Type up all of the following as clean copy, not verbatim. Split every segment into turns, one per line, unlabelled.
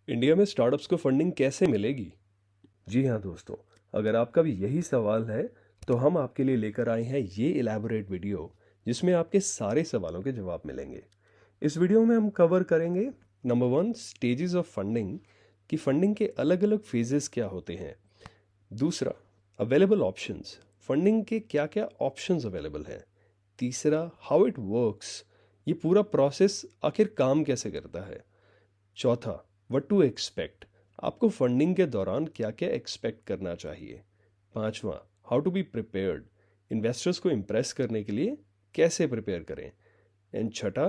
India में startups को funding कैसे मिलेगी? जी हाँ दोस्तों, अगर आपका भी यही सवाल है तो हम आपके लिए लेकर आए हैं ये इलैबोरेट वीडियो जिसमें आपके सारे सवालों के जवाब मिलेंगे। इस वीडियो में हम कवर करेंगे नंबर 1 स्टेजेस ऑफ फंडिंग कि फंडिंग के अलग अलग फेजेस क्या होते हैं। दूसरा, अवेलेबल ऑप्शंस, फंडिंग के क्या क्या ऑप्शंस अवेलेबल हैं। तीसरा, हाउ इट वर्क्स, ये पूरा प्रोसेस आखिर काम कैसे करता है। चौथा, व्हाट टू एक्सपेक्ट, आपको फंडिंग के दौरान क्या क्या एक्सपेक्ट करना चाहिए। पांचवा, how to be prepared, investors को इम्प्रेस करने के लिए कैसे प्रिपेयर करें। एंड छठा,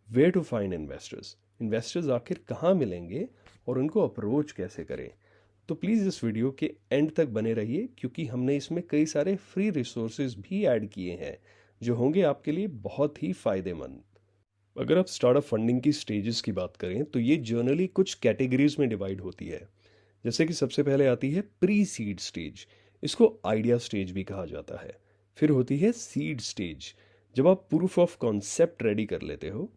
where to find investors, investors आखिर कहाँ मिलेंगे और उनको अप्रोच कैसे करें। तो प्लीज़ इस वीडियो के एंड तक बने रहिए क्योंकि हमने इसमें कई सारे फ्री रिसोर्सेज भी ऐड किए हैं जो होंगे आपके लिए बहुत ही फ़ायदेमंद। अगर आप स्टार्टअप फंडिंग की स्टेजेस की बात करें तो ये जर्नली कुछ कैटेगरीज में डिवाइड होती है। जैसे कि सबसे पहले आती है प्री सीड स्टेज, इसको आइडिया स्टेज भी कहा जाता है। फिर होती है सीड स्टेज, जब आप प्रूफ ऑफ कॉन्सेप्ट रेडी कर लेते हो।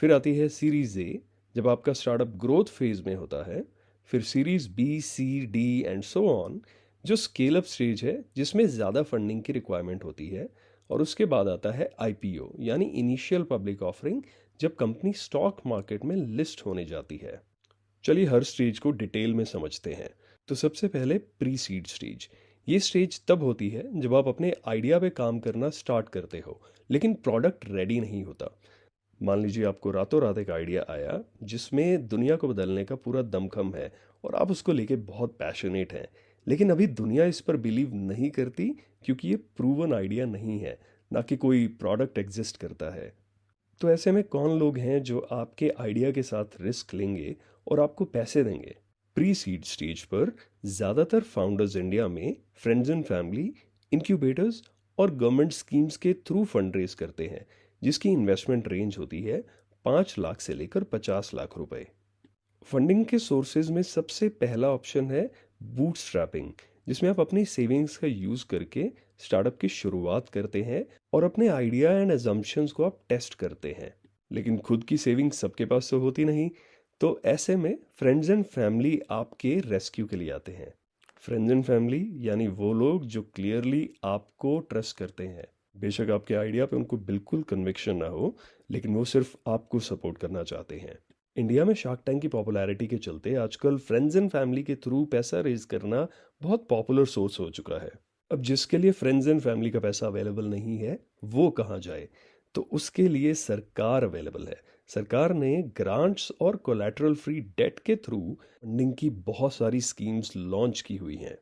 फिर आती है सीरीज ए, जब आपका स्टार्टअप ग्रोथ फेज में होता है। फिर series B, C, D and so on, जो स्केल अप स्टेज है जिसमें ज़्यादा फंडिंग की रिक्वायरमेंट होती है। और उसके बाद आता है आईपीओ यानी इनिशियल पब्लिक ऑफरिंग, जब कंपनी स्टॉक मार्केट में लिस्ट होने जाती है। चलिए हर स्टेज को डिटेल में समझते हैं। तो सबसे पहले प्री सीड स्टेज, ये स्टेज तब होती है जब आप अपने आइडिया पे काम करना स्टार्ट करते हो लेकिन प्रोडक्ट रेडी नहीं होता। मान लीजिए आपको रातों रात एक आइडिया आया जिसमें दुनिया को बदलने का पूरा दमखम है और आप उसको लेके बहुत पैशनेट हैं, लेकिन अभी दुनिया इस पर बिलीव नहीं करती क्योंकि ये प्रूवन आइडिया नहीं है, ना कि कोई प्रोडक्ट एग्जिस्ट करता है। तो ऐसे में कौन लोग हैं जो आपके आइडिया के साथ रिस्क लेंगे और आपको पैसे देंगे? प्री सीड स्टेज पर ज़्यादातर फाउंडर्स इंडिया में फ्रेंड्स एंड फैमिली, इंक्यूबेटर्स और गवर्नमेंट स्कीम्स के थ्रू फंड रेज करते हैं, जिसकी इन्वेस्टमेंट रेंज होती है 5 लाख से लेकर 50 लाख रुपए। फंडिंग के सोर्सेज में सबसे पहला ऑप्शन है बूटस्ट्रैपिंग, जिसमें आप अपनी सेविंग्स का यूज़ करके स्टार्टअप की शुरुआत करते हैं और अपने आइडिया एंड अजम्पशंस को आप टेस्ट करते हैं। लेकिन खुद की सेविंग्स सबके पास तो होती नहीं, तो ऐसे में फ्रेंड्स एंड फैमिली आपके रेस्क्यू के लिए आते हैं। फ्रेंड्स एंड फैमिली यानी वो लोग जो क्लियरली आपको ट्रस्ट करते हैं। बेशक आपके आइडिया पे उनको बिल्कुल कन्विक्शन ना हो, लेकिन वो सिर्फ आपको सपोर्ट करना चाहते हैं। इंडिया में शार्क टैंक की पॉपुलैरिटी के चलते आजकल फ्रेंड्स एंड फैमिली के थ्रू पैसा रेज करना बहुत पॉपुलर सोर्स हो चुका है। अब जिसके लिए फ्रेंड्स एंड फैमिली का पैसा अवेलेबल नहीं है वो कहाँ जाए? तो उसके लिए सरकार अवेलेबल है। सरकार ने ग्रांट्स और कोलैटरल फ्री डेट के थ्रू फंडिंग की बहुत सारी स्कीम्स लॉन्च की हुई हैं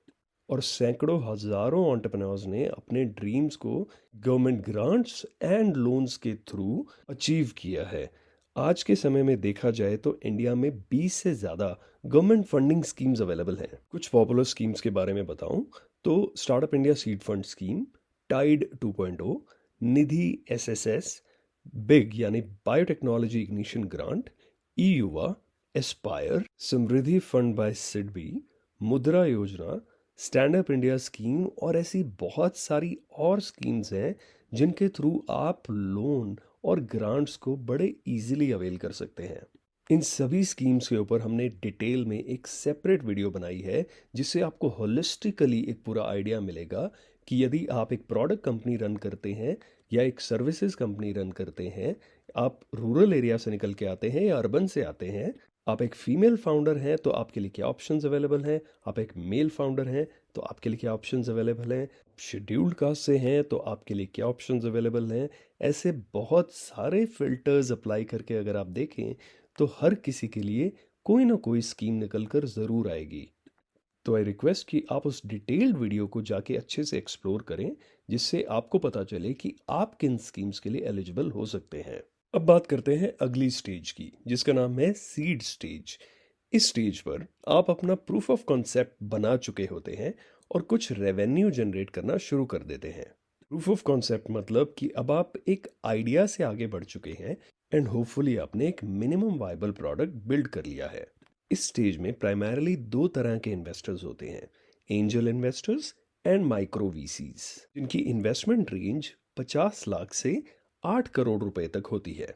और सैकड़ों हजारों एंटरप्रेन्योर्स ने अपने ड्रीम्स को गवर्नमेंट ग्रांट्स एंड लोन्स के थ्रू अचीव किया है। आज के समय में देखा जाए तो इंडिया में 20 से ज़्यादा गवर्नमेंट फंडिंग स्कीम्स अवेलेबल हैं। कुछ पॉपुलर स्कीम्स के बारे में बताऊं तो startup India seed fund scheme, TIDE 2.0, Nidhi SSS, BIG यानी biotechnology ignition grant, E Yuva, aspire, Samriddhi fund by SIDBI, Mudra Yojana, stand up India scheme और ऐसी बहुत सारी और स्कीम्स हैं जिनके थ्रू आप लोन और ग्रांट्स को बड़े इजीली अवेल कर सकते हैं। इन सभी स्कीम्स के ऊपर हमने डिटेल में एक सेपरेट वीडियो बनाई है जिससे आपको होलिस्टिकली एक पूरा आइडिया मिलेगा कि यदि आप एक प्रोडक्ट कंपनी रन करते हैं या एक सर्विसेज कंपनी रन करते हैं, आप रूरल एरिया से निकल के आते हैं या अर्बन से आते हैं, आप एक फीमेल फाउंडर हैं तो आपके लिए क्या ऑप्शंस अवेलेबल हैं, आप एक मेल फाउंडर हैं तो आपके लिए क्या ऑप्शंस अवेलेबल हैं, शेड्यूल्ड कास्ट से हैं तो आपके लिए क्या ऑप्शंस अवेलेबल हैं। ऐसे बहुत सारे फिल्टर्स अप्लाई करके अगर आप देखें तो हर किसी के लिए कोई ना कोई स्कीम निकल कर ज़रूर आएगी। तो आई रिक्वेस्ट कि आप उस डिटेल्ड वीडियो को जाके अच्छे से एक्सप्लोर करें जिससे आपको पता चले कि आप किन स्कीम्स के लिए एलिजिबल हो सकते हैं। अब बात करते हैं अगली स्टेज की जिसका नाम है सीड स्टेज। इस स्टेज पर आप अपना प्रूफ ऑफ कॉन्सेप्ट बना चुके होते हैं और कुछ रेवेन्यू जनरेट करना शुरू कर देते हैं। प्रूफ ऑफ कॉन्सेप्ट मतलब कि अब आप एक आइडिया से आगे बढ़ चुके हैं एंड होपफुली आपने एक मिनिमम वायबल प्रोडक्ट बिल्ड कर लिया है। इस स्टेज में प्राइमरली दो तरह के इन्वेस्टर्स होते हैं, angel investors and micro VCs, जिनकी इन्वेस्टमेंट रेंज 50 लाख से 8 करोड़ रुपए तक होती है।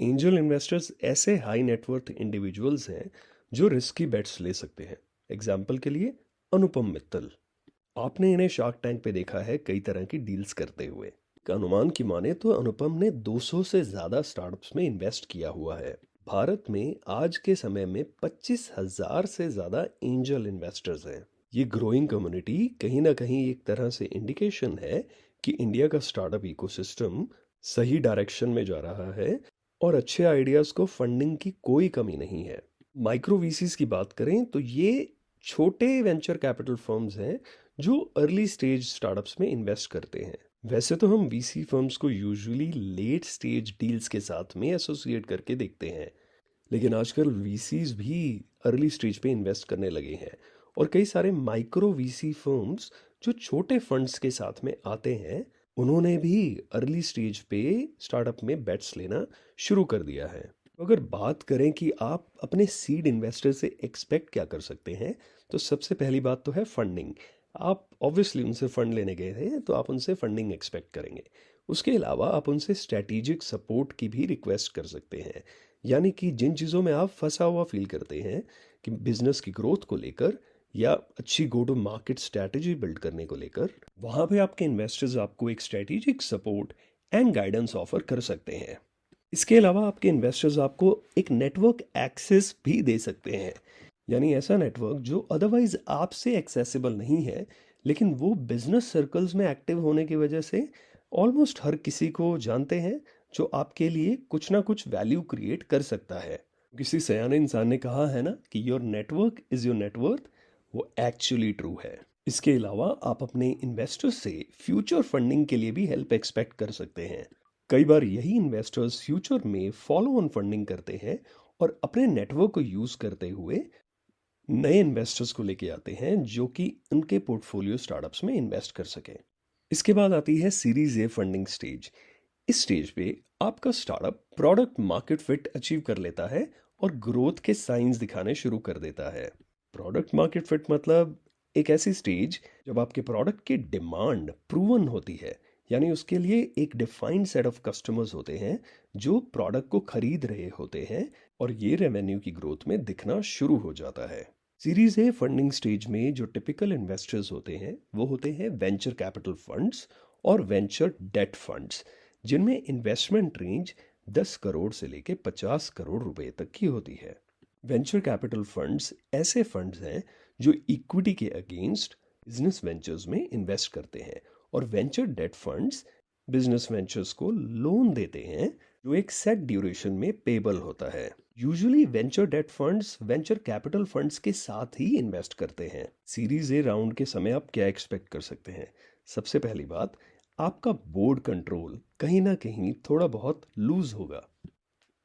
एंजल इन्वेस्टर्स ऐसे हाई नेटवर्थ इंडिविजुअल्स हैं जो रिस्की बेट्स ले सकते हैं। एग्जाम्पल के लिए अनुपम मित्तल। आपने इन्हें शार्क टैंक पे देखा है कई तरह की डील्स करते हुए। का अनुमान की माने तो अनुपम ने 200 से ज़्यादा स्टार्टअप्स में इन्वेस्ट किया हुआ है। भारत में आज के समय में 25,000 से ज़्यादा एंजल इन्वेस्टर्स हैं। ये ग्रोइंग कम्युनिटी कहीं ना कहीं एक तरह से इंडिकेशन है कि इंडिया का स्टार्टअप इकोसिस्टम सही डायरेक्शन में जा रहा है और अच्छे आइडियाज़ को फंडिंग की कोई कमी नहीं है। माइक्रो वीसीज की बात करें तो ये छोटे वेंचर कैपिटल फर्म्स हैं जो अर्ली स्टेज स्टार्टअप्स में इन्वेस्ट करते हैं। वैसे तो हम वीसी फर्म्स को यूजुअली लेट स्टेज डील्स के साथ में एसोसिएट करके देखते हैं, लेकिन आजकल वीसीज भी अर्ली स्टेज पे इन्वेस्ट करने लगे हैं और कई सारे माइक्रो वीसी फर्म्स जो छोटे फंड्स के साथ में आते हैं उन्होंने भी अर्ली स्टेज पे स्टार्टअप में बेट्स लेना शुरू कर दिया है। तो अगर बात करें कि आप अपने सीड इन्वेस्टर से एक्सपेक्ट क्या कर सकते हैं, तो सबसे पहली बात तो है फंडिंग। आप ऑब्वियसली उनसे फंड लेने गए थे तो आप उनसे फंडिंग एक्सपेक्ट करेंगे। उसके अलावा आप उनसे स्ट्रैटेजिक सपोर्ट की भी रिक्वेस्ट कर सकते हैं, यानी कि जिन चीज़ों में आप फंसा हुआ फील करते हैं कि बिजनेस की ग्रोथ को लेकर या अच्छी go to market strategy build करने को लेकर, वहाँ पे आपके इन्वेस्टर्स आपको एक strategic support and guidance offer कर सकते हैं। इसके अलावा आपके इन्वेस्टर्स आपको एक नेटवर्क एक्सेस भी दे सकते हैं, यानी ऐसा नेटवर्क जो अदरवाइज आपसे एक्सेसिबल नहीं है, लेकिन वो बिजनेस सर्कल्स में एक्टिव होने की वजह से ऑलमोस्ट हर किसी को जानते हैं, जो आपके लिए कुछ ना कुछ वैल्यू क्रिएट कर सकता है। किसी सयाने इंसान ने कहा है ना कि your network is your net worth, वो एक्चुअली ट्रू है। इसके अलावा आप अपने इन्वेस्टर्स से फ्यूचर फंडिंग के लिए भी हेल्प एक्सपेक्ट कर सकते हैं। कई बार यही इन्वेस्टर्स फ्यूचर में फॉलो ऑन फंडिंग करते हैं और अपने नेटवर्क को यूज़ करते हुए नए इन्वेस्टर्स को लेके आते हैं जो कि उनके पोर्टफोलियो स्टार्टअप्स में इन्वेस्ट कर सकें। इसके बाद आती है सीरीज ए फंडिंग स्टेज। इस स्टेज पे आपका startup product market fit achieve कर लेता है और ग्रोथ के साइंस दिखाने शुरू कर देता है। प्रोडक्ट मार्केट फिट मतलब एक ऐसी स्टेज जब आपके प्रोडक्ट की डिमांड प्रूवन होती है, यानी उसके लिए एक डिफाइंड सेट ऑफ कस्टमर्स होते हैं जो प्रोडक्ट को खरीद रहे होते हैं और ये रेवेन्यू की ग्रोथ में दिखना शुरू हो जाता है। सीरीज ए फंडिंग स्टेज में जो टिपिकल इन्वेस्टर्स होते हैं वो होते हैं वेंचर कैपिटल फंड्स और वेंचर डेट फंड्स, जिनमें इन्वेस्टमेंट रेंज 10 करोड़ से लेकर 50 करोड़ रुपए तक की होती है। वेंचर कैपिटल फंड्स ऐसे फंड्स हैं जो इक्विटी के अगेंस्ट बिजनेस वेंचर्स में इन्वेस्ट करते हैं और venture date funds business ventures को लोन देते हैं जो एक सेट ड्यूरेशन में पेबल होता है। Usually venture date funds venture capital funds के साथ ही इन्वेस्ट करते हैं। सीरीज ए राउंड के समय आप क्या एक्सपेक्ट कर सकते हैं? सबसे पहली बात, आपका बोर्ड कंट्रोल कहीं ना कहीं थोड़ा बहुत लूज होगा।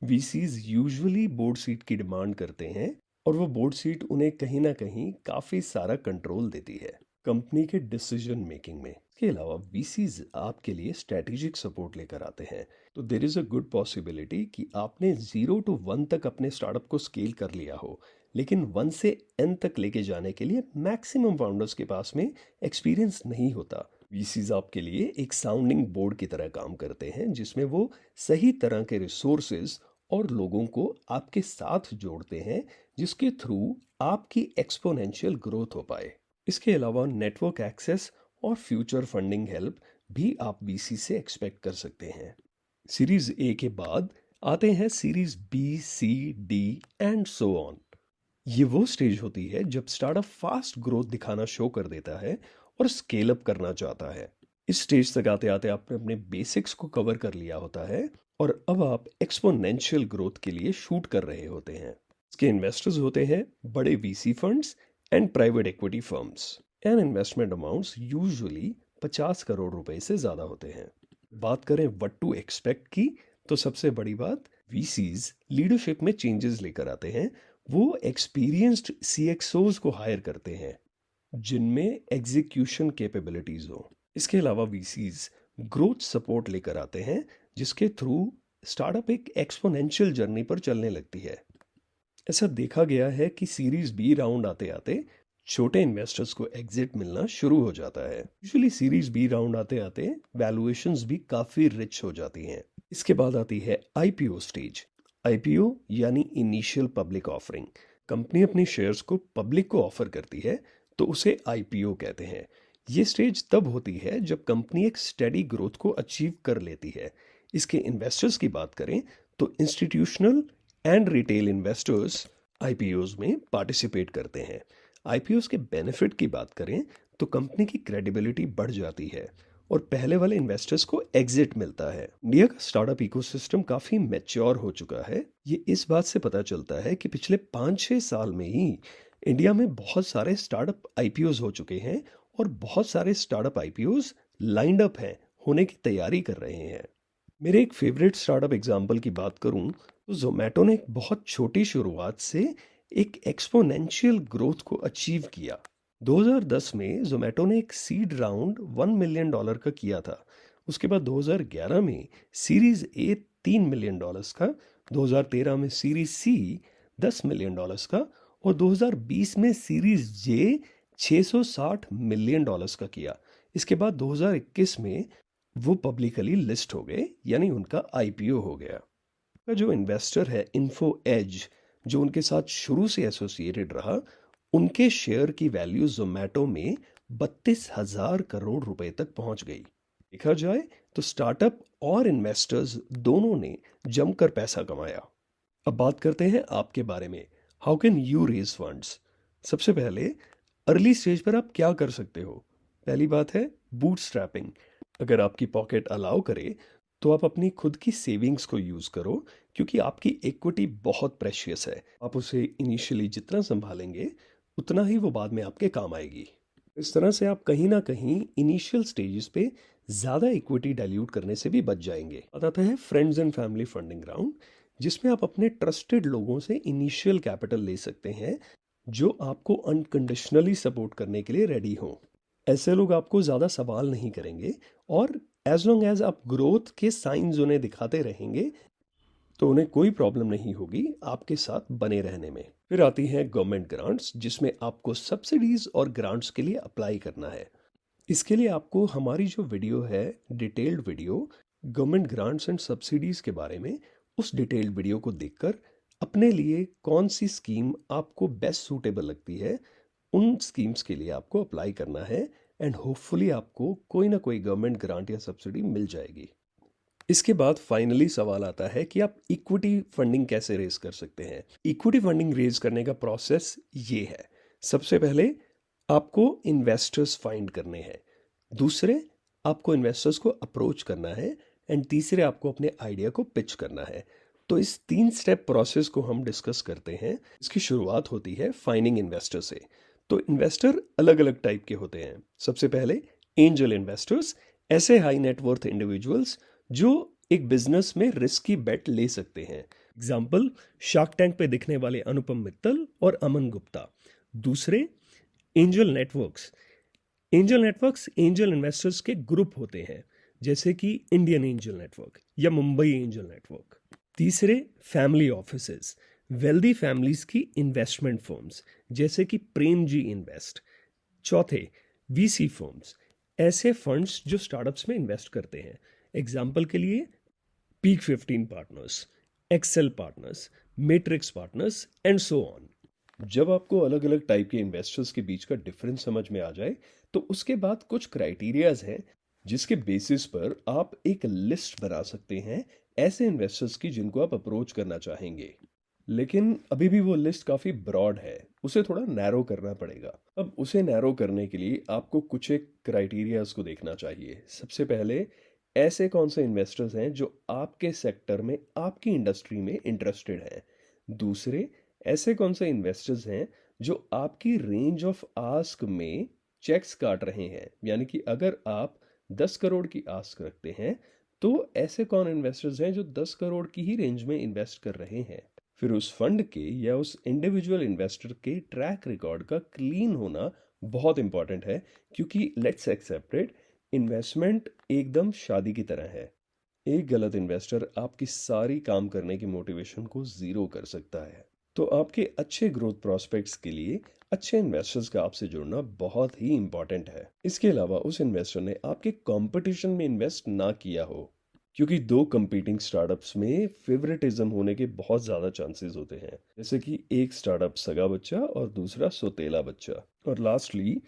वीसीज यूजुअली बोर्ड सीट की डिमांड करते हैं और वो बोर्ड सीट उन्हें कहीं ना कहीं काफ़ी सारा कंट्रोल देती है कंपनी के डिसीजन मेकिंग में। इसके अलावा वीसीज आपके लिए स्ट्रैटेजिक सपोर्ट लेकर आते हैं, तो there is a good possibility कि आपने 0 to 1 तक अपने स्टार्टअप को स्केल कर लिया हो, लेकिन 1 से n तक लेके जाने के लिए मैक्सिमम फाउंडर्स के पास में एक्सपीरियंस नहीं होता। वीसीज आपके लिए एक साउंडिंग बोर्ड की तरह काम करते हैं जिसमें वो सही तरह के रिसोर्सेज और लोगों को आपके साथ जोड़ते हैं जिसके थ्रू आपकी एक्सपोनेंशियल ग्रोथ हो पाए। इसके अलावा नेटवर्क एक्सेस और फ्यूचर फंडिंग हेल्प भी आप वीसी से एक्सपेक्ट कर सकते हैं। सीरीज ए के बाद आते हैं series B, C, D and so on. ये वो स्टेज होती है जब स्टार्टअप फास्ट ग्रोथ दिखाना शो कर देता है और स्केल अप करना चाहता है। इस स्टेज तक आते आते आपने अपने बेसिक्स को कवर कर लिया होता है और अब आप एक्सपोनेंशियल ग्रोथ के लिए शूट कर रहे होते हैं। इसके इन्वेस्टर्स होते हैं बड़े VC funds and private equity firms and investment amounts usually 50 crore रुपए से ज़्यादा होते हैं। बात करें व्हाट टू एक्सपेक्ट की, तो सबसे बड़ी बात, वीसीज लीडरशिप में चेंजेस लेकर आते हैं। वो एक्सपीरियंस्ड सीएक्सओज को हायर करते हैं जिनमें एग्जीक्यूशन कैपेबिलिटीज हो। इसके अलावा वीसीज ग्रोथ सपोर्ट लेकर आते हैं जिसके थ्रू स्टार्टअप एक एक्सपोनेंशियल जर्नी पर चलने लगती है। ऐसा देखा गया है कि सीरीज बी राउंड आते आते छोटे इन्वेस्टर्स को एग्जिट मिलना शुरू हो जाता है। यूजुअली सीरीज बी राउंड आते आते वैल्यूएशंस भी काफ़ी रिच हो जाती हैं। इसके बाद आती है आईपीओ स्टेज। आईपीओ यानी इनिशियल पब्लिक ऑफरिंग। कंपनी अपनी शेयर्स को पब्लिक को ऑफर करती है तो उसे आईपीओ कहते हैं। ये स्टेज तब होती है जब कंपनी एक स्टेडी ग्रोथ को अचीव कर लेती है। इसके इन्वेस्टर्स की बात करें तो institutional and retail investors IPOs में पार्टिसिपेट करते हैं। आईपीओज के बेनिफिट की बात करें तो कंपनी की क्रेडिबिलिटी बढ़ जाती है और पहले वाले इन्वेस्टर्स को एग्जिट मिलता है। इंडिया का स्टार्टअप इकोसिस्टम काफी मैच्योर हो चुका है। ये इस बात से पता चलता है कि पिछले 5-6 साल में ही इंडिया में बहुत सारे स्टार्टअप आईपीओज हो चुके हैं और बहुत सारे स्टार्टअप आईपीओज लाइंड अप हैं, होने की तैयारी कर रहे हैं। मेरे एक फेवरेट स्टार्टअप एग्जाम्पल की बात करूं तो जोमेटो ने एक बहुत छोटी शुरुआत से एक एक्सपोनेंशियल ग्रोथ को अचीव किया। 2010 में जोमेटो ने एक सीड राउंड $1 मिलियन का किया था। उसके बाद 2011 में सीरीज ए $3 मिलियन का, 2013 में सीरीज सी $10 मिलियन का और 2020 में सीरीज जे $660 मिलियन का किया। इसके बाद 2021 में वो पब्लिकली लिस्ट हो गए, यानी उनका आईपीओ हो गया। जो इन्वेस्टर है इन्फो एज, जो उनके साथ शुरू से एसोसिएटेड रहा, उनके शेयर की वैल्यू जोमेटो में 32,000 करोड़ रुपए तक पहुंच गई। देखा जाए तो स्टार्टअप और इन्वेस्टर्स दोनों ने जमकर पैसा कमाया। अब बात करते हैं आपके बारे में। How can you raise funds? सबसे पहले अर्ली स्टेज पर आप क्या कर सकते हो? पहली बात है बूटस्ट्रैपिंग। अगर आपकी पॉकेट अलाउ करे तो आप अपनी खुद की सेविंग्स को यूज करो, क्योंकि आपकी इक्विटी बहुत प्रेशियस है। आप उसे इनिशियली जितना संभालेंगे उतना ही वो बाद में आपके काम आएगी। इस तरह से आप कहीं ना कहीं इनिशियल स्टेजेस पे ज़्यादा इक्विटी डाइल्यूट करने से भी बच जाएंगे। बात आता है friends and family funding round, जिसमें आप अपने ट्रस्टेड लोगों से इनिशियल कैपिटल ले सकते हैं जो आपको अनकंडीशनली सपोर्ट करने के लिए रेडी हों। ऐसे लोग आपको ज़्यादा सवाल नहीं करेंगे और एज लॉन्ग एज आप ग्रोथ के साइंस उन्हें दिखाते रहेंगे तो उन्हें कोई प्रॉब्लम नहीं होगी आपके साथ बने रहने में। फिर आती हैं गवर्नमेंट ग्रांट्स, जिसमें आपको सब्सिडीज और ग्रांट्स के लिए अप्लाई करना है। इसके लिए आपको हमारी जो वीडियो है, detailed video government grants and subsidies के बारे में, उस डिटेल्ड वीडियो को देखकर अपने लिए कौन सी स्कीम आपको बेस्ट सूटेबल लगती है, उन स्कीम्स के लिए आपको अप्लाई करना है एंड होपफुली आपको कोई ना कोई गवर्नमेंट ग्रांट या सब्सिडी मिल जाएगी। इसके बाद फाइनली सवाल आता है कि आप इक्विटी फंडिंग कैसे रेज कर सकते हैं। इक्विटी फंडिंग रेज करने का प्रोसेस ये है। सबसे पहले आपको इन्वेस्टर्स फाइंड करने हैं, दूसरे आपको इन्वेस्टर्स को अप्रोच करना है एंड तीसरे आपको अपने आइडिया को पिच करना है। तो इस 3 स्टेप प्रोसेस को हम डिस्कस करते हैं। इसकी शुरुआत होती है फाइंडिंग इन्वेस्टर से। तो इन्वेस्टर अलग अलग टाइप के होते हैं। सबसे पहले एंजल इन्वेस्टर्स, ऐसे हाई नेटवर्थ इंडिविजुअल्स जो एक बिजनेस में रिस्की बेट ले सकते हैं। एग्जाम्पल शार्क टैंक पे दिखने वाले अनुपम मित्तल और अमन गुप्ता। दूसरे angel networks. Angel networks angel investors के ग्रुप होते हैं, जैसे कि इंडियन एंजल नेटवर्क या मुंबई एंजल नेटवर्क। तीसरे फैमिली ऑफिसेस, वेल्दी फैमिलीज की इन्वेस्टमेंट फर्म्स, जैसे कि प्रेम जी इन्वेस्ट। चौथे वीसी फर्म्स, ऐसे फंड्स जो स्टार्टअप्स में इन्वेस्ट करते हैं। एग्जाम्पल के लिए peak 15 partners, Accel partners, Matrix partners and so on. जब आपको अलग अलग टाइप के इन्वेस्टर्स के बीच का डिफरेंस समझ में आ जाए तो उसके बाद कुछ क्राइटेरियाज हैं जिसके बेसिस पर आप एक लिस्ट बना सकते हैं ऐसे इन्वेस्टर्स की जिनको आप अप्रोच करना चाहेंगे। लेकिन अभी भी वो लिस्ट काफ़ी ब्रॉड है, उसे थोड़ा नैरो करना पड़ेगा। अब उसे नैरो करने के लिए आपको कुछ एक क्राइटेरियाज को देखना चाहिए। सबसे पहले ऐसे कौन से इन्वेस्टर्स हैं जो आपके सेक्टर में, आपकी इंडस्ट्री में इंटरेस्टेड हैं। दूसरे ऐसे कौन से इन्वेस्टर्स हैं जो आपकी रेंज ऑफ आस्क में चेक्स काट रहे हैं, यानी कि अगर आप 10 करोड़ की आस्क रखते हैं तो ऐसे कौन इन्वेस्टर्स हैं जो 10 करोड़ की ही रेंज में इन्वेस्ट कर रहे हैं। फिर उस फंड के या उस इंडिविजुअल इन्वेस्टर के ट्रैक रिकॉर्ड का क्लीन होना बहुत इंपॉर्टेंट है, क्योंकि लेट्स एक्सेप्ट इट, इन्वेस्टमेंट एकदम शादी की तरह है। एक गलत इन्वेस्टर आपकी सारी काम करने की मोटिवेशन को जीरो कर सकता है। तो आपके अच्छे ग्रोथ प्रॉस्पेक्ट्स के लिए अच्छे इन्वेस्टर्स का आपसे जुड़ना बहुत ही इंपॉर्टेंट है। इसके अलावा उस इन्वेस्टर ने आपके कंपटीशन में इन्वेस्ट ना किया हो। क्योंकि दो कंपीटिंग स्टार्टअप्स में फेवरेटिज्म होने के बहुत ज़्यादा चांसेस होते हैं, जैसे कि एक स्टार्टअप सगा बच्चा और दूसरा सौतेला बच्चा। और लास्टली,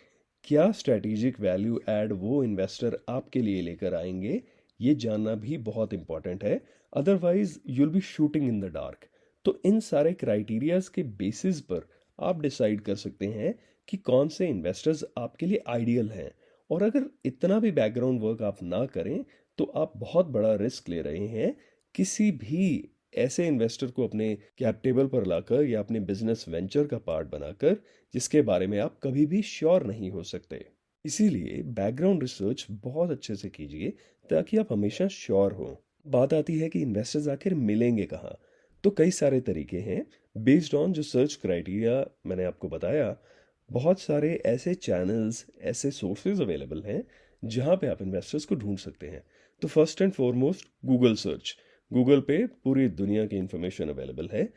क्या स्ट्रैटेजिक वैल्यू ऐड वो इन्वेस्टर आपके लिए लेकर आएंगे, ये जानना भी बहुत इंपॉर्टेंट है। Otherwise you'll be shooting in the dark. तो इन सारे क्राइटेरियाज के बेसिस पर आप डिसाइड कर सकते हैं कि कौन से इन्वेस्टर्स आपके लिए आइडियल हैं। और अगर इतना भी बैकग्राउंड वर्क आप ना करें तो आप बहुत बड़ा रिस्क ले रहे हैं किसी भी ऐसे इन्वेस्टर को अपने कैप टेबल पर लाकर या अपने बिजनेस वेंचर का पार्ट बनाकर जिसके बारे में आप कभी भी श्योर नहीं हो सकते। इसीलिए बैकग्राउंड रिसर्च बहुत अच्छे से कीजिए ताकि आप हमेशा श्योर हो। बात आती है कि इन्वेस्टर्स आखिर मिलेंगे कहाँ। तो कई सारे तरीके हैं बेस्ड ऑन जो सर्च क्राइटेरिया मैंने आपको बताया। बहुत सारे ऐसे चैनल्स, ऐसे सोर्सेज अवेलेबल हैं जहाँ पे आप इन्वेस्टर्स को ढूंढ सकते हैं। तो first and foremost Google search. Google पे पूरी दुनिया की इंफॉर्मेशन अवेलेबल है।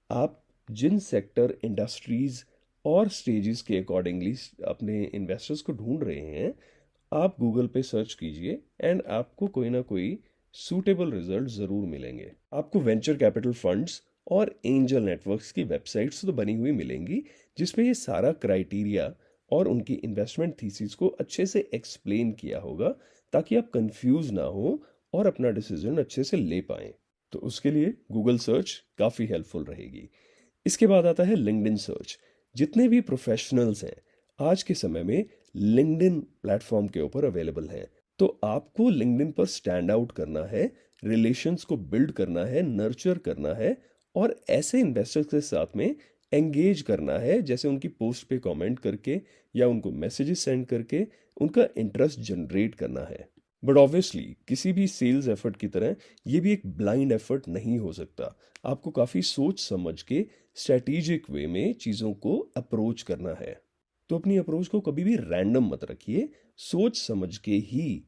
आप जिन सेक्टर, इंडस्ट्रीज और स्टेजेस के अकॉर्डिंगली अपने इन्वेस्टर्स को ढूंढ रहे हैं, आप गूगल पे सर्च कीजिए एंड आपको कोई ना कोई सूटेबल रिजल्ट ज़रूर मिलेंगे। आपको वेंचर कैपिटल फंड्स और एंजल नेटवर्क्स की वेबसाइट्स तो बनी हुई मिलेंगी जिसमें ये सारा क्राइटेरिया और उनकी इन्वेस्टमेंट थीसिस को अच्छे से एक्सप्लेन किया होगा ताकि आप कंफ्यूज ना हो और अपना डिसीजन अच्छे से ले पाएं। तो उसके लिए गूगल सर्च काफ़ी हेल्पफुल रहेगी। इसके बाद आता है लिंक्डइन सर्च। जितने भी प्रोफेशनल्स हैं आज के समय में लिंक्डइन प्लेटफॉर्म के ऊपर अवेलेबल हैं। तो आपको लिंक्डइन पर स्टैंड आउट करना है, रिलेशंस को बिल्ड करना है, नर्चर करना है और ऐसे इन्वेस्टर्स के साथ में एंगेज करना है, जैसे उनकी पोस्ट पे कमेंट करके या उनको मैसेजेस सेंड करके उनका इंटरेस्ट जनरेट करना है। बट ऑब्वियसली किसी भी सेल्स एफर्ट की तरह ये भी एक ब्लाइंड एफर्ट नहीं हो सकता। आपको काफ़ी सोच समझ के स्ट्रैटेजिक वे में चीज़ों को अप्रोच करना है। तो अपनी अप्रोच को कभी भी रैंडम मत रखिए, सोच समझ के ही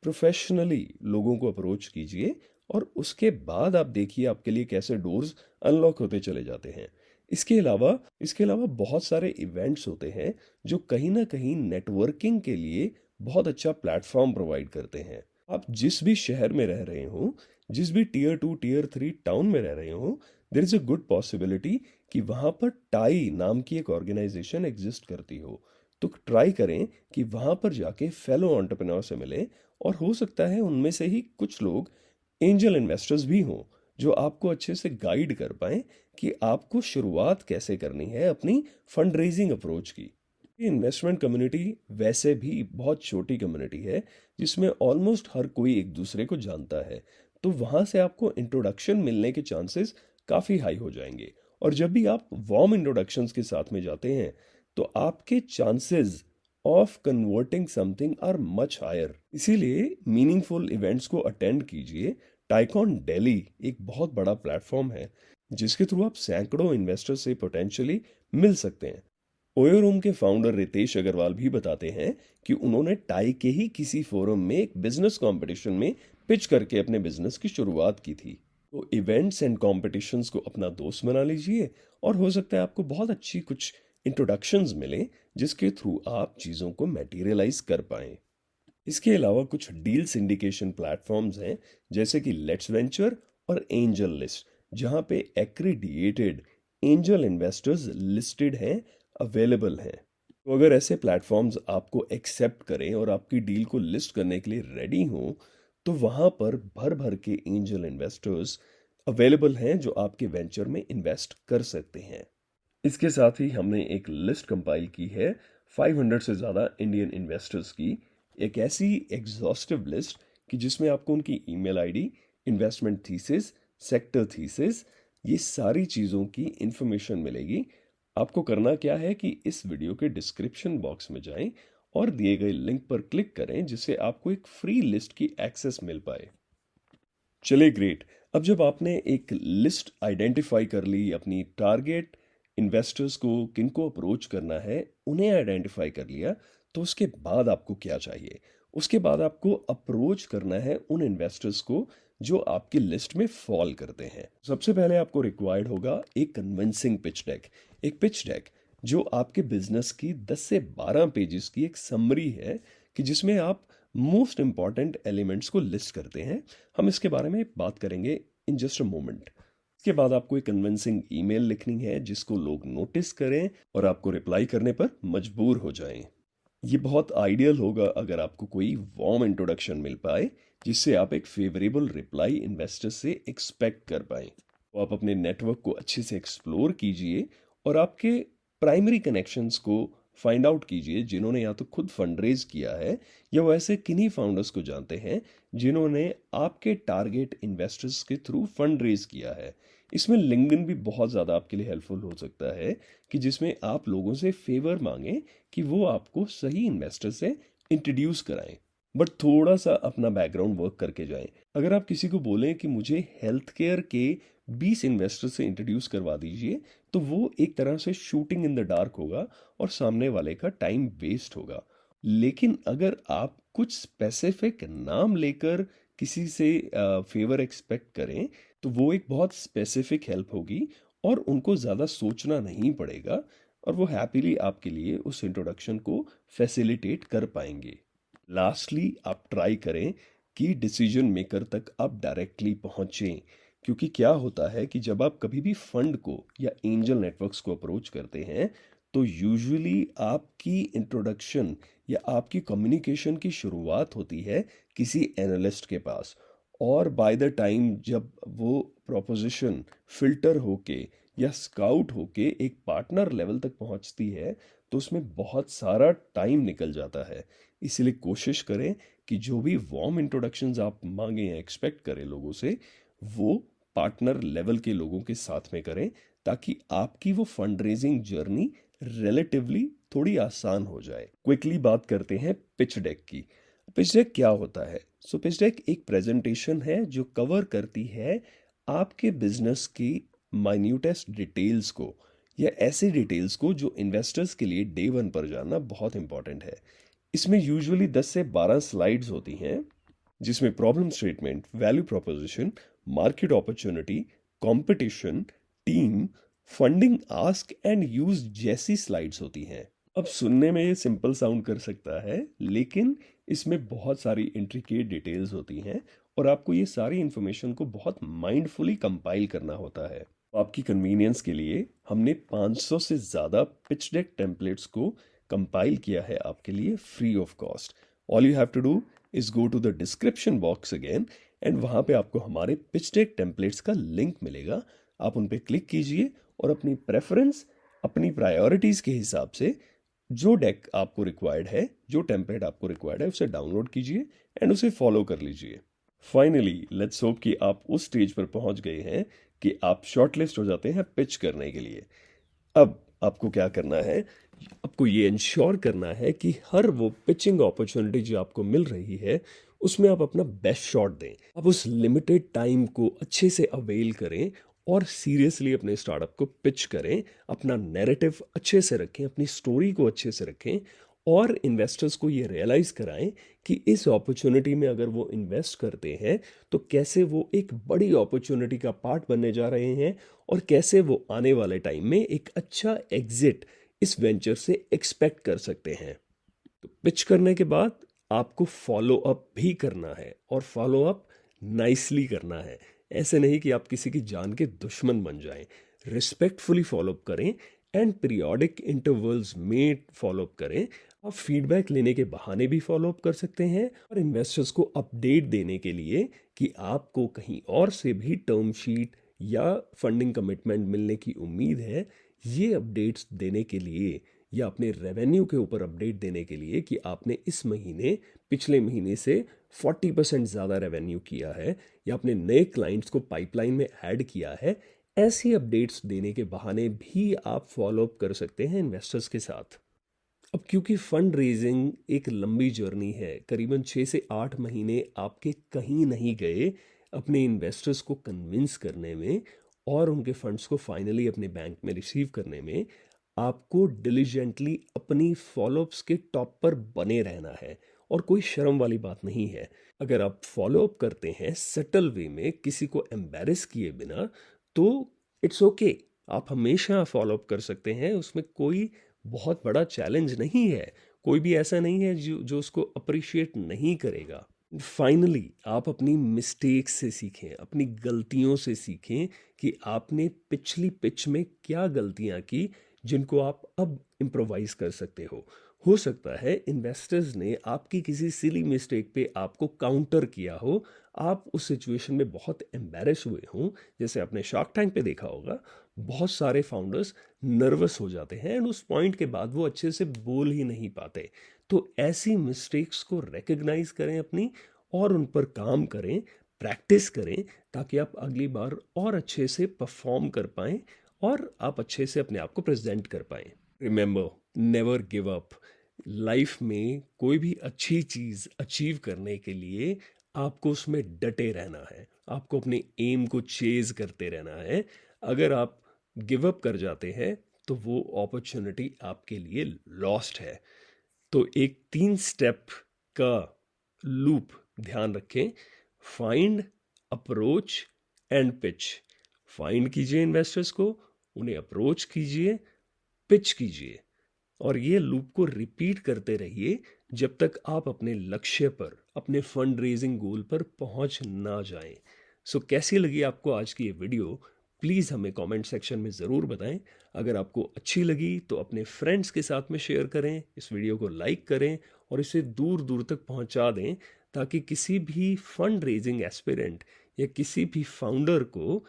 प्रोफेशनली लोगों को अप्रोच कीजिए और उसके बाद आप देखिए आपके लिए कैसे डोर्स अनलॉक होते चले जाते हैं। इसके अलावा बहुत इवेंट्स इवेंट्स होते हैं जो कहीं ना कहीं नेटवर्किंग के लिए बहुत अच्छा प्लेटफॉर्म प्रोवाइड करते हैं। आप जिस भी शहर में रह रहे हो, जिस भी टीयर 2 टीयर 3 टाउन में रह रहे हो, there is a good possibility कि वहाँ पर टाई नाम की एक ऑर्गेनाइजेशन एग्जिस्ट करती हो। तो ट्राई करें कि वहाँ पर जाके फेलो एंटरप्रेन्योर से मिलें और हो सकता है उनमें से ही कुछ लोग एंजल इन्वेस्टर्स भी हों जो आपको अच्छे से गाइड कर पाएं कि आपको शुरुआत कैसे करनी है अपनी फंड रेजिंग अप्रोच की। इन्वेस्टमेंट कम्युनिटी वैसे भी बहुत छोटी कम्युनिटी है जिसमें ऑलमोस्ट हर कोई एक दूसरे को जानता है। तो वहाँ से आपको इंट्रोडक्शन मिलने के चांसेस काफ़ी हाई हो जाएंगे। और जब भी आप वार्म इंट्रोडक्शंस के साथ में जाते हैं तो आपके chances of converting something are much higher. इसीलिए मीनिंगफुल इवेंट्स को अटेंड कीजिए। टाइकॉन दिल्ली एक बहुत बड़ा प्लेटफॉर्म है जिसके थ्रू आप सैकड़ों इन्वेस्टर से पोटेंशियली मिल सकते हैं। ओयो रूम के फाउंडर रितेश अग्रवाल भी बताते हैं कि उन्होंने टाई के ही किसी फोरम में एक बिजनेस कंपटीशन में पिच करके अपने बिजनेस की शुरुआत की थी। तो इवेंट्स एंड कॉम्पिटिशन्स को अपना दोस्त बना लीजिए और हो सकता है आपको बहुत अच्छी कुछ इंट्रोडक्शंस मिले जिसके थ्रू आप चीज़ों को मटेरियलाइज कर पाएं। इसके अलावा कुछ डील सिंडिकेशन प्लेटफॉर्म्स हैं जैसे कि लेट्स वेंचर और एंजल लिस्ट, जहां पे एक्रीडिएटेड एंजल इन्वेस्टर्स लिस्टेड हैं, अवेलेबल हैं। तो अगर ऐसे प्लेटफॉर्म्स आपको एक्सेप्ट करें और आपकी डील को लिस्ट करने के लिए रेडी हों तो वहां पर भर भर के एंजल इन्वेस्टर्स अवेलेबल हैं जो आपके वेंचर में इन्वेस्ट कर सकते हैं। इसके साथ ही हमने एक लिस्ट कंपाइल की है 500 से ज़्यादा इंडियन इन्वेस्टर्स की, एक ऐसी एग्जॉस्टिव लिस्ट कि जिसमें आपको उनकी email ID, investment thesis, sector thesis, ये सारी चीज़ों की इंफॉर्मेशन मिलेगी। आपको करना क्या है कि इस वीडियो के डिस्क्रिप्शन बॉक्स में जाएं और दिए गए लिंक पर क्लिक करें जिससे आपको एक फ्री लिस्ट की एक्सेस मिल पाए। चलिए ग्रेट। अब जब आपने एक लिस्ट आइडेंटिफाई कर ली, अपनी टारगेट इन्वेस्टर्स को किनको अप्रोच करना है उन्हें आइडेंटिफाई कर लिया, तो उसके बाद आपको क्या चाहिए? उसके बाद आपको अप्रोच करना है उन इन्वेस्टर्स को जो आपकी लिस्ट में फॉल करते हैं। सबसे पहले आपको रिक्वायर्ड होगा एक कन्विंसिंग पिच डेक। एक पिच डेक जो आपके बिजनेस की 10 से 12 पेजेस की एक समरी है कि जिसमें आप मोस्ट इंपॉर्टेंट एलिमेंट्स को लिस्ट करते हैं। हम इसके बारे में बात करेंगे इन जस्ट अ मोमेंट। इसके बाद आपको एक कन्विंसिंग ईमेल लिखनी है जिसको लोग नोटिस करें और आपको रिप्लाई करने पर मजबूर हो जाएं। ये बहुत आइडियल होगा अगर आपको कोई वार्म इंट्रोडक्शन मिल पाए जिससे आप एक फेवरेबल रिप्लाई इन्वेस्टर से एक्सपेक्ट कर पाएं। तो आप अपने नेटवर्क को अच्छे से एक्सप्लोर कीजिए और आपके प्राइमरी कनेक्शंस को फाइंड आउट कीजिए जिन्होंने या तो खुद फंड रेज किया है या वो ऐसे किन्हीं फाउंडर्स को जानते हैं जिन्होंने आपके टारगेट इन्वेस्टर्स के थ्रू फंड रेज किया है। इसमें लिंक्डइन भी बहुत ज़्यादा आपके लिए हेल्पफुल हो सकता है कि जिसमें आप लोगों से फेवर मांगें कि वो आपको सही इन्वेस्टर से इंट्रोड्यूस कराएं, बट थोड़ा सा अपना बैकग्राउंड वर्क करके जाएं। अगर आप किसी को बोलें कि मुझे हेल्थ केयर के 20 इन्वेस्टर से इंट्रोड्यूस करवा दीजिए तो वो एक तरह से शूटिंग इन द डार्क होगा और सामने वाले का टाइम वेस्ट होगा। लेकिन अगर आप कुछ स्पेसिफिक नाम लेकर किसी से फेवर एक्सपेक्ट करें तो वो एक बहुत स्पेसिफिक हेल्प होगी और उनको ज़्यादा सोचना नहीं पड़ेगा और वो हैप्पीली आपके लिए उस इंट्रोडक्शन को फैसिलिटेट कर पाएंगे। लास्टली आप ट्राई करें कि डिसीजन मेकर तक आप डायरेक्टली पहुंचें, क्योंकि क्या होता है कि जब आप कभी भी फंड को या एंजल नेटवर्क्स को अप्रोच करते हैं तो यूजुअली आपकी इंट्रोडक्शन या आपकी कम्युनिकेशन की शुरुआत होती है किसी एनालिस्ट के पास, और बाय द टाइम जब वो प्रोपोजिशन फिल्टर होके या स्काउट होके एक पार्टनर लेवल तक पहुंचती है तो उसमें बहुत सारा टाइम निकल जाता है। इसलिए कोशिश करें कि जो भी वार्म इंट्रोडक्शंस आप मांगे या एक्सपेक्ट करें लोगों से वो पार्टनर लेवल के लोगों के साथ में करें ताकि आपकी वो फंड रेजिंग जर्नी रिलेटिवली थोड़ी आसान हो जाए। क्विकली बात करते हैं पिच डेक की। पिच डेक क्या होता है? पिच डेक एक प्रेजेंटेशन है जो कवर करती है आपके बिजनेस की माइन्यूटेस्ट डिटेल्स को या ऐसी डिटेल्स को जो इन्वेस्टर्स के लिए डे वन पर जानना बहुत इंपॉर्टेंट है। इसमें यूजुअली 10 से 12 स्लाइड्स होती हैं जिसमें problem statement, value proposition, market opportunity, competition, team, funding ask and use जैसी स्लाइड्स होती हैं। अब सुनने में ये सिंपल साउंड कर सकता है लेकिन इसमें बहुत सारी इंट्रिकेट डिटेल्स होती हैं और आपको ये सारी इन्फॉर्मेशन को बहुत माइंडफुली कंपाइल करना होता है। आपकी कन्वीनियंस के लिए हमने 500 से ज़्यादा पिच डेक टेम्पलेट्स को कंपाइल किया है आपके लिए free of cost. All you have to do is go to the description box again and वहाँ पे आपको हमारे पिच डेक टेम्पलेट्स का लिंक मिलेगा। आप उन पर क्लिक कीजिए और अपनी प्रेफरेंस, अपनी प्रायोरिटीज़ के हिसाब से जो डेक आपको रिक्वायर्ड है, जो टेम्पलेट आपको रिक्वायर्ड है उसे डाउनलोड कीजिए एंड उसे फॉलो कर लीजिए। फाइनली लेट्स होप कि आप उस स्टेज पर पहुंच गए हैं कि आप शॉर्टलिस्ट हो जाते हैं पिच करने के लिए। अब आपको क्या करना है? आपको ये इंश्योर करना है कि हर वो पिचिंग अपॉर्चुनिटी जो आपको मिल रही है उसमें आप अपना बेस्ट शॉट दें। आप उस लिमिटेड टाइम को अच्छे से अवेल करें और सीरियसली अपने स्टार्टअप को पिच करें, अपना नैरेटिव अच्छे से रखें, अपनी स्टोरी को अच्छे से रखें और इन्वेस्टर्स को ये रियलाइज़ कराएं कि इस अपॉर्चुनिटी में अगर वो इन्वेस्ट करते हैं तो कैसे वो एक बड़ी अपॉर्चुनिटी का पार्ट बनने जा रहे हैं और कैसे वो आने वाले टाइम में एक अच्छा एग्जिट इस वेंचर से एक्सपेक्ट कर सकते हैं। तो पिच करने के बाद आपको फॉलो अप भी करना है और फॉलो अप नाइसली करना है। ऐसे नहीं कि आप किसी की जान के दुश्मन बन जाएं। रिस्पेक्टफुली फॉलो अप करें एंड पीरियोडिक इंटरवल्स में फॉलो अप करें। आप फीडबैक लेने के बहाने भी फॉलो अप कर सकते हैं और इन्वेस्टर्स को अपडेट देने के लिए कि आपको कहीं और से भी टर्म शीट या फंडिंग कमिटमेंट मिलने की उम्मीद है, ये अपडेट्स देने के लिए या अपने रेवेन्यू के ऊपर अपडेट देने के लिए कि आपने इस महीने पिछले महीने से 40% ज़्यादा रेवेन्यू किया है या अपने नए क्लाइंट्स को पाइपलाइन में ऐड किया है, ऐसी अपडेट्स देने के बहाने भी आप फॉलो अप कर सकते हैं इन्वेस्टर्स के साथ। अब क्योंकि फंड रेजिंग एक लंबी जर्नी है, करीबन 6 से 8 महीने आपके कहीं नहीं गए अपने इन्वेस्टर्स को कन्विंस करने में और उनके फंड्स को फाइनली अपने बैंक में रिसीव करने में। आपको डिलीजेंटली अपनी फॉलोअप्स के टॉप पर बने रहना है और कोई शर्म वाली बात नहीं है। अगर आप फॉलोअप करते हैं सटल वे में किसी को एम्बैरेस किए बिना तो इट्स ओके, आप हमेशा फॉलोअप कर सकते हैं, उसमें कोई बहुत बड़ा चैलेंज नहीं है, कोई भी ऐसा नहीं है जो उसको अप्रिशिएट नहीं करेगा। फाइनली आप अपनी मिस्टेक्स से सीखें, अपनी गलतियों से सीखें कि आपने पिछली पिच में क्या गलतियां की जिनको आप अब इम्प्रोवाइज कर सकते हो सकता है इन्वेस्टर्स ने आपकी किसी सिली मिस्टेक पे आपको काउंटर किया हो, आप उस सिचुएशन में बहुत एम्बैरेस हुए हों। जैसे आपने शार्क टैंक पे देखा होगा, बहुत सारे फाउंडर्स नर्वस हो जाते हैं एंड उस पॉइंट के बाद वो अच्छे से बोल ही नहीं पाते। तो ऐसी मिस्टेक्स को रिकग्नाइज करें अपनी, और उन पर काम करें, प्रैक्टिस करें, ताकि आप अगली बार और अच्छे से परफॉर्म कर पाएं और आप अच्छे से अपने आप को प्रेजेंट कर पाएं। Remember, never give up. Life में कोई भी अच्छी चीज़ अचीव करने के लिए आपको उसमें डटे रहना है, आपको अपने एम को चेज करते रहना है। अगर आप गिव अप कर जाते हैं तो वो अपॉर्चुनिटी आपके लिए लॉस्ट है। तो एक 3 स्टेप का लूप ध्यान रखें। Find, approach and pitch. Find कीजिए इन्वेस्टर्स को, उन्हें अप्रोच कीजिए, पिच कीजिए, और ये लूप को रिपीट करते रहिए जब तक आप अपने लक्ष्य पर, अपने फंड रेजिंग गोल पर पहुंच ना जाएं। सो कैसी लगी आपको आज की ये वीडियो? प्लीज़ हमें कमेंट सेक्शन में ज़रूर बताएं। अगर आपको अच्छी लगी तो अपने फ्रेंड्स के साथ में शेयर करें, इस वीडियो को लाइक करें और इसे दूर दूर तक पहुंचा दें, ताकि किसी भी फंड रेजिंग एस्पिरेंट या किसी भी फाउंडर को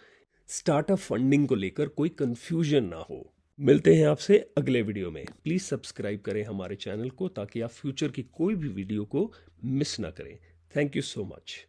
स्टार्टअप फंडिंग को लेकर कोई कंफ्यूजन ना हो। मिलते हैं आपसे अगले वीडियो में। प्लीज़ सब्सक्राइब करें हमारे चैनल को ताकि आप फ्यूचर की कोई भी वीडियो को मिस ना करें। Thank you so much.